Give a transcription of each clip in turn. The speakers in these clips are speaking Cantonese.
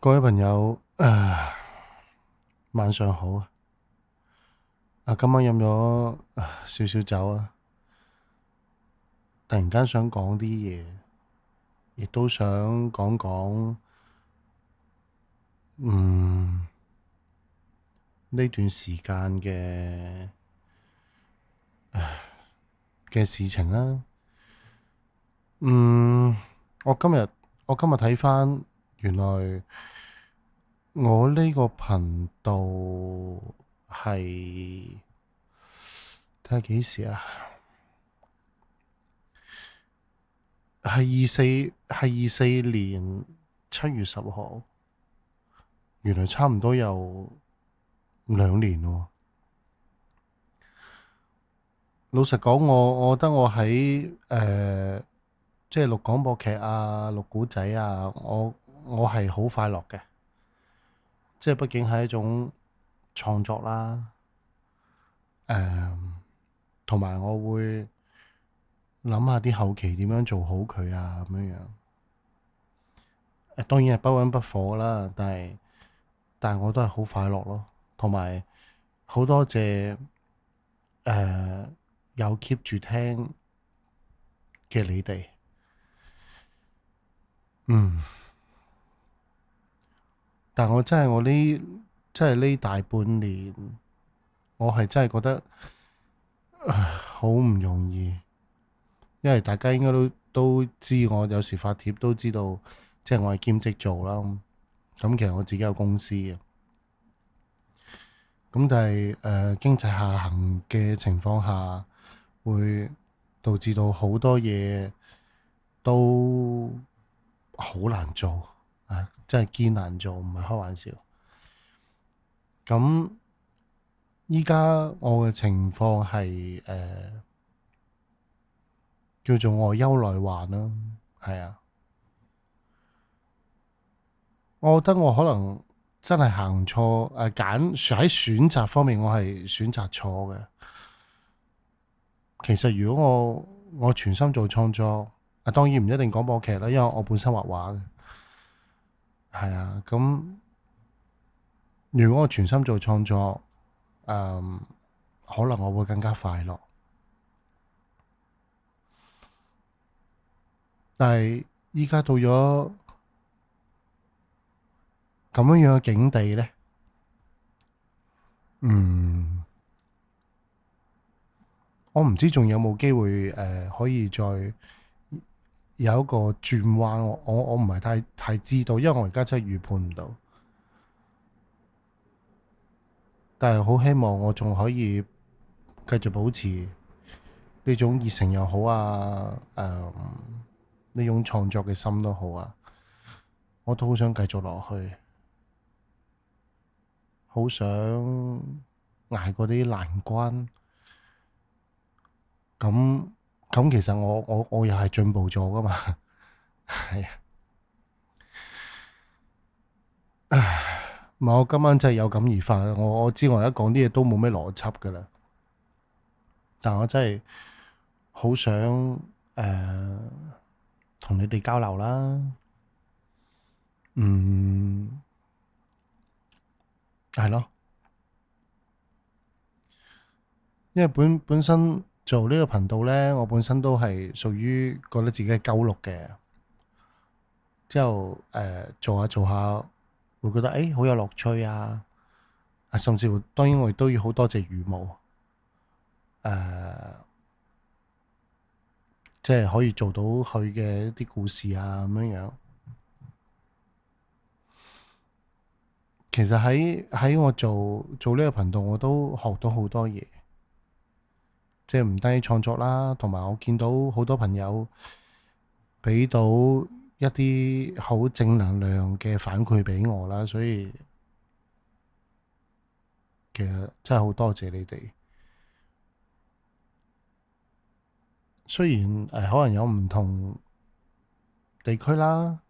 各位朋友，晚上好啊！今晚飲咗少少酒啊，突然間想講啲嘢，亦都想講講，嗯，呢段時間嘅事情啦。嗯，我今日我今日睇返，原來我呢個頻道係睇下幾時啊？係24年7月10號，原來差唔多有2年喎。老實講，我覺得我喺即係錄廣播劇啊、錄古仔啊，我係好快樂嘅。即係畢竟係一種創作啦，同埋我會諗下啲後期點樣做好佢啊，咁樣樣。當然係不溫不火啦，但係我都係好快樂咯，同埋好多謝有 keep 住聽嘅你哋。嗯，但我真係真係呢大半年，我係真係覺得好唔容易，因為大家應該都知我有時發帖都知道，即係我係兼職做啦。咁其實我自己有公司嘅，咁但係經濟下行嘅情況下，會導致到好多嘢都好難做啊！真係堅難做，唔係開玩笑。咁依家我嘅情況係叫做外憂內患啦，係啊。我覺得我可能真係行錯喺選擇方面，我係選擇錯嘅。其實如果我全心做創作，當然唔一定廣播劇啦，因為我本身畫畫嘅，係啊。咁如果我全心做創作，可能我會更加快樂。但係依家到咗咁樣樣嘅境地呢，嗯，我唔知仲有冇機會可以再有一個轉彎。我唔係太知道，因為我而家真係預判唔到。但係好希望我仲可以繼續保持呢種熱誠又好啊，呢種創作嘅心都好啊，我都好想繼續落去，好想捱過啲難關。咁其實我又係進步咗噶嘛。係啊。唔係，我今晚真係有感而發。我知我而家講啲嘢都冇咩邏輯噶啦，但我真係好想同你哋交流啦。嗯，係咯，因為本身做呢個頻道呢，我本身都係屬於覺得自己係鳩錄嘅，之後做下做下會覺得好有樂趣啊。甚至乎當然我亦都要好多謝羽毛，誒即係可以做到佢嘅一啲故事啊咁樣樣。其實喺我做呢個頻道，我都學到好多嘢，即係唔單止創作啦，同埋我見到好多朋友俾到一啲好正能量嘅反饋俾我啦，所以其實真係好多謝你哋。雖然可能有唔同地區啦、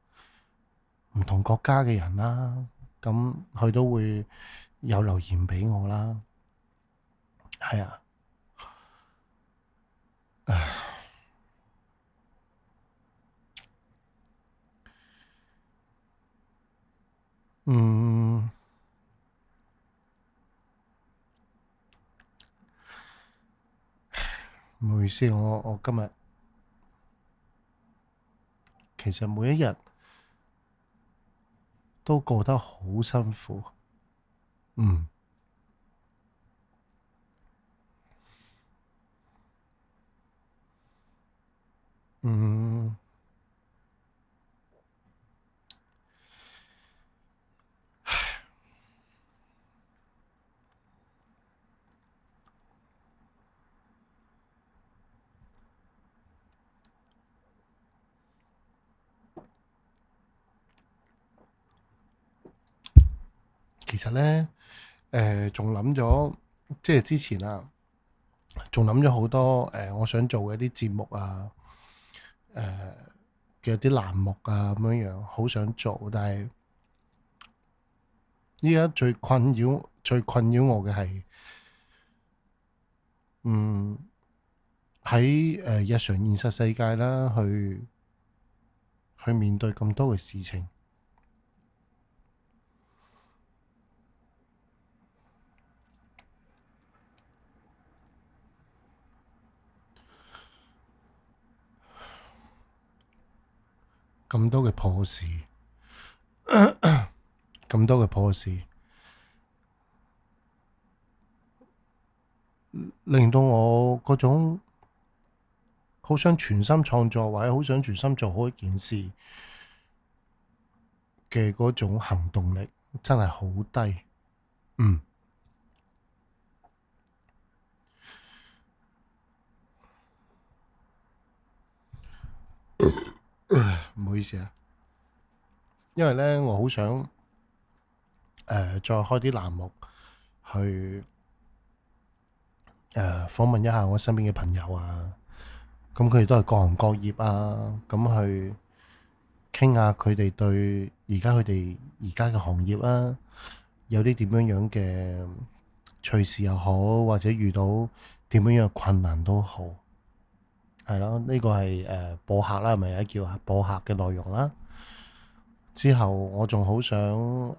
唔同國家嘅人啦，咁佢都會有留言俾我啦，係啊。嗯，唔好意思，我今日其實每一日都過得好辛苦。嗯嗯，其實呢，仲諗咗，即係之前啊，仲諗咗好多我想做嘅啲節目啊，嘅啲欄目啊咁樣樣，好想做，但係依家最困擾我嘅係，嗯喺日常現實世界啦，去面對咁多嘅事情，咁多嘅破事，咁多嘅破事，令到我嗰種好想全心創作或者好想全心做好一件事嘅嗰種行動力，真係好低。嗯，唔好意思啊，因為呢，我好想再開啲欄目去訪問一下我身邊嘅朋友啊，咁佢哋都係各行各業啊，咁去傾下佢哋對佢哋而家嘅行業啦，有啲點樣樣嘅趣事又好，或者遇到點樣樣嘅困難都好，係咯，呢個係播客啦，係咪啊叫啊播客嘅內容啦。之後我仲好想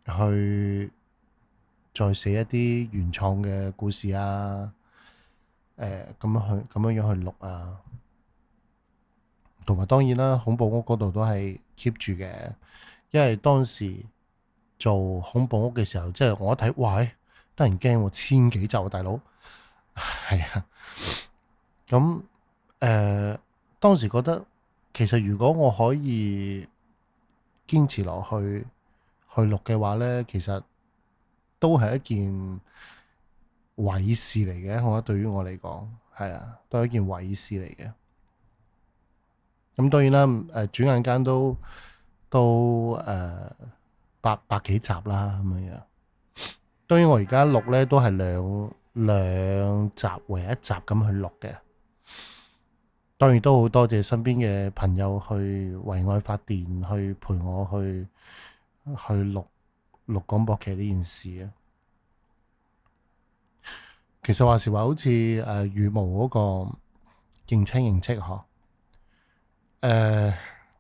去再寫一啲原創嘅故事啊，咁樣樣去錄啊，同埋當然啦，恐怖屋嗰度都係 keep 住嘅，因為當時做恐怖屋嘅時候，即係我一睇，哇，得人驚喎，千幾集啊，大佬，係啊，咁當時覺得其實如果我可以堅持落去錄嘅話呢，其實都係一件偉事嚟嘅。我覺得對於我嚟講，係啊，都係一件偉事嚟嘅。咁當然啦，轉眼間都百幾集啦咁樣樣。當然我而家錄呢都係兩集為一集咁去錄嘅。當然都好多謝身邊嘅朋友去為愛發電，去陪我去錄廣播劇呢件事啊。其實話時話，好似羽毛嗰個認親認戚嗬，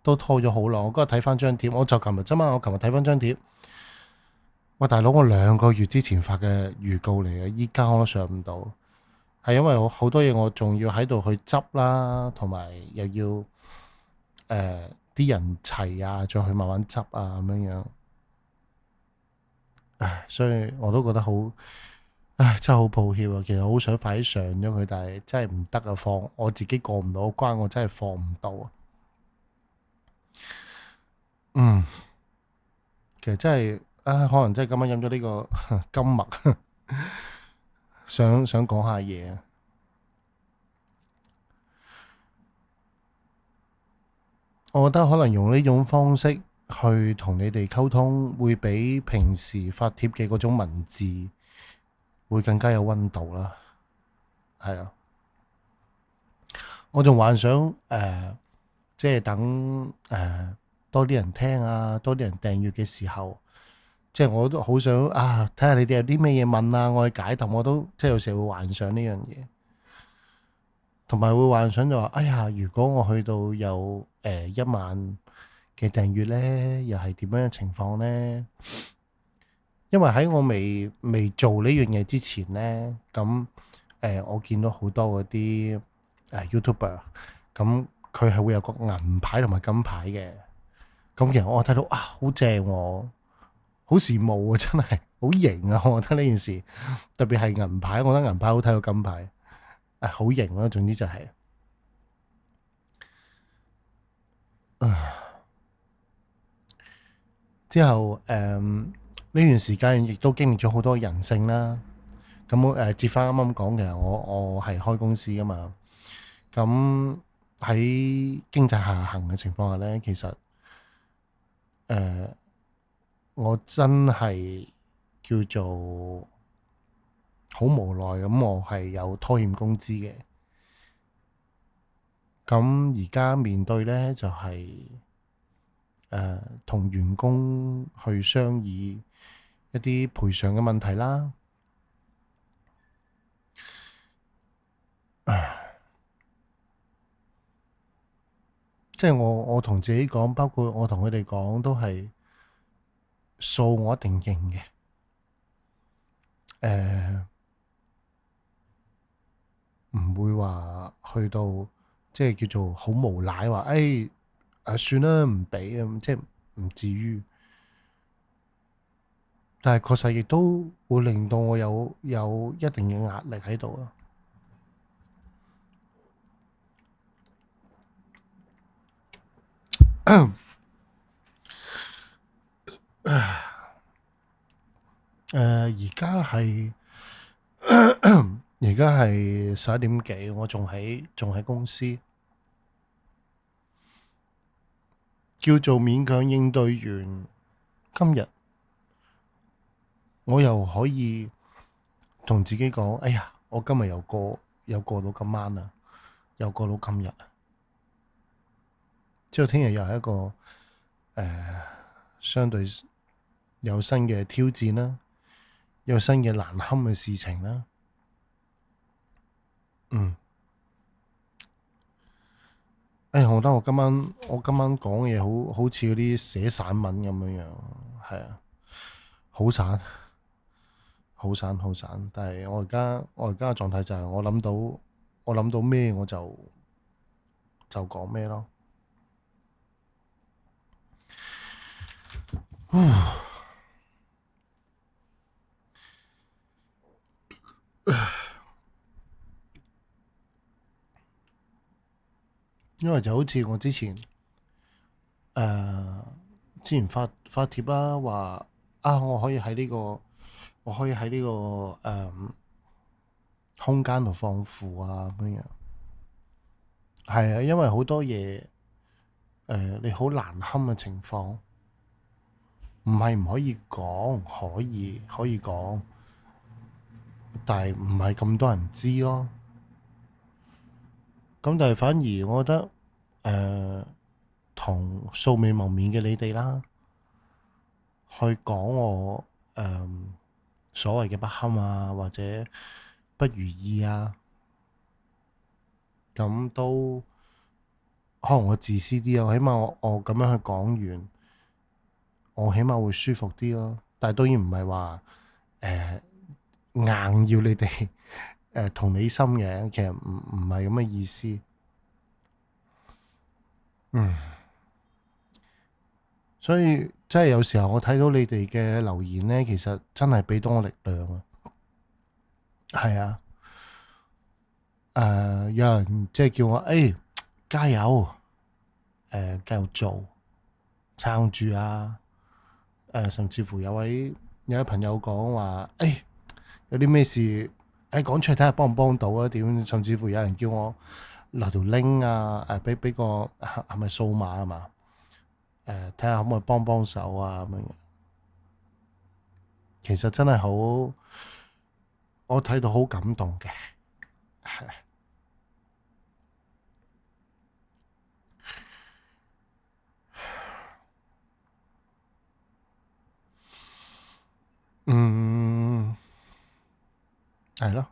都拖咗好耐。我嗰日睇翻張帖，我就琴日啫嘛。我琴日睇翻張帖，喂大佬，我2個月之前發嘅預告嚟嘅，依家我都上唔到，係因為我好多嘢我仲要喺度去執啦，同埋又要啲人齊啊，再去慢慢執啊咁樣樣。唉，所以我都覺得好，唉，真係好抱歉啊！其實好想快啲上咗佢，但係真係唔得啊，我自己過唔到關，我真係放唔到啊。嗯，其實真係啊，可能真係今晚飲咗呢個金麥，想講下嘢啊。我覺得可能用呢種方式去同你哋溝通，會比平時發帖嘅嗰種文字會更加有溫度啦。係啊，我仲幻想即係等多啲人聽啊，多啲人訂閱嘅時候，即係我都好想啊，睇下你哋有啲咩嘢問啊，我去解答。我都即係有時會幻想呢樣嘢，同埋會幻想就話，哎呀，如果我去到有1萬嘅訂閱呢，又係點樣嘅情況呢？因為喺我未做呢樣嘢之前呢，咁我見到好多嗰啲YouTuber，咁佢係會有個銀牌同埋金牌嘅。咁其實我睇到啊，好正喎，好羨慕啊，真係好型啊！我覺得呢件事，特別係銀牌，我覺得銀牌好睇過金牌，好型咯。總之就係、之後呢段時間亦都經歷咗好多人性啦。咁接翻啱啱講嘅，我係開公司噶嘛。咁喺經濟下行嘅情況下呢，其實我真係叫做好無奈咁，我係有拖欠工資嘅。咁而家面對呢，就係同員工去商議一啲賠償嘅問題啦。即係我同自己講，包括我同佢哋講，都係數我一定認嘅。唔會話去到即係叫做好無賴話，算啦，唔俾咁，即係唔至於。但係確實亦都會令到我有一定嘅壓力喺度啊。而家係11點幾，我仲喺公司，叫做勉強應對完。今日我又可以同自己講，哎呀，我今日又過到今晚啦，又過到今日。之後聽日又係一個相對有新嘅挑戰啦，有新嘅難堪嘅事情啦。我覺得我今晚講嘢好似嗰啲寫散文咁樣樣，係啊，好散，好散，好散。但係我而家嘅狀態就係我諗到咩我就講咩咯。因為就好似我之前發帖啦，話我可以喺呢個空間度放負啊咁樣。係啊，因為好多嘢你好難堪嘅情況，唔係唔可以講，可以講，但係唔係咁多人知咯。咁但係反而我覺得同素未謀面嘅你哋啦，去講我所謂嘅不堪啊，或者不如意啊，咁都可能我自私啲啊。起碼我咁樣去講完，我起碼會舒服啲咯。但係當然唔係話硬要你哋同理心嘅，其實唔係咁嘅意思。所以即係有時候我睇到你哋嘅留言呢，其實真係俾到我力量啊。係啊，有人即係叫我加油，繼續做，撐住啊。甚至乎有位朋友講話，有啲咩事講出嚟睇下幫唔幫到啊？點？甚至乎有人叫我留條 link 啊，俾個係咪數碼啊嘛？睇下可唔可以幫手啊咁樣。其實真係好，我睇到好感動嘅。嗯，係咯。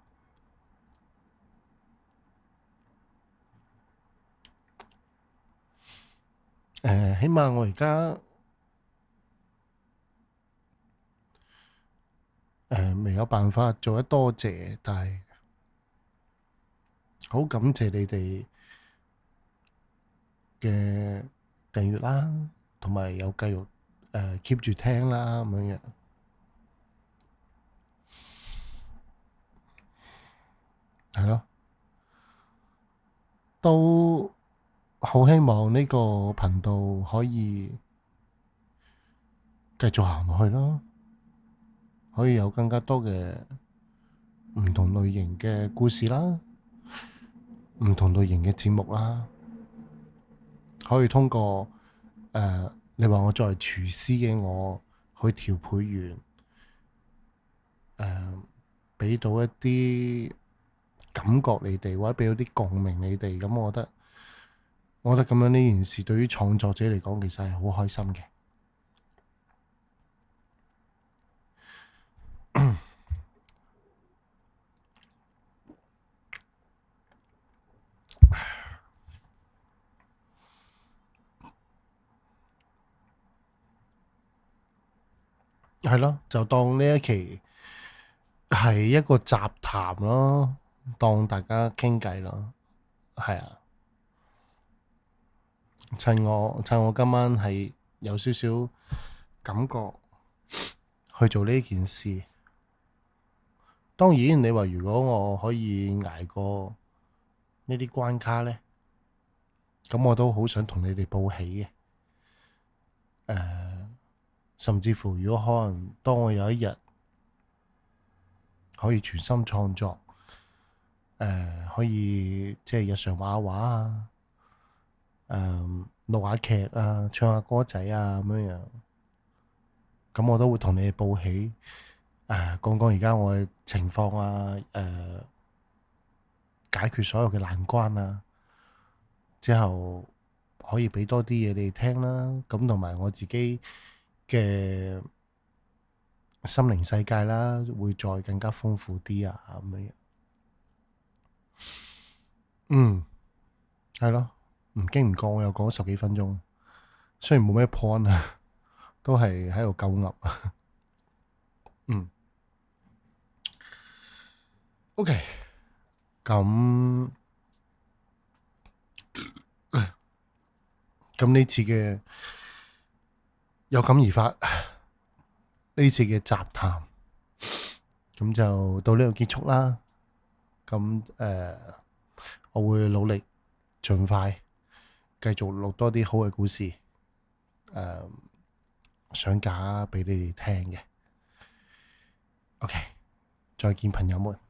起碼我而家未有辦法做得多謝，但係好感謝你哋嘅訂閱啦，同埋有繼續keep 住聽啦咁樣樣，係咯，都好希望呢個頻道可以繼續行落去咯，可以有更加多嘅唔同類型嘅故事啦，唔同類型嘅節目啦，可以通過你話我作為廚師嘅我去調配員，俾到一啲感覺你哋，或者俾到啲共鳴你哋，咁我覺得咁樣呢件事對於創作者嚟講，其實係好開心嘅。係咯，就當呢一期係一個雜談咯，當大家傾偈咯，係啊。趁我今晚係有少少感覺去做呢件事。當然，你話如果我可以捱過呢啲關卡呢，咁我都好想同你哋報喜嘅。甚至乎如果可能，當我有一日可以全心創作，可以即係日常畫畫啊，錄下劇啊，唱下歌仔啊咁樣樣，咁我都會同你哋報喜，講講而家我嘅情況啊，解決所有嘅難關啊，之後可以畀多啲嘢你哋聽啦，咁同埋我自己嘅心靈世界啦，會再更加豐富啲啊咁樣。係咯，唔經唔覺我又講咗10幾分鐘，雖然冇咩 point 啊，都係喺度鳩噏。OK，咁呢次嘅有感而發，呢次嘅雜談，咁就到呢度結束啦。咁我會努力盡快繼續錄多啲好嘅故事，上架畀你哋聽嘅。OK，再見朋友們。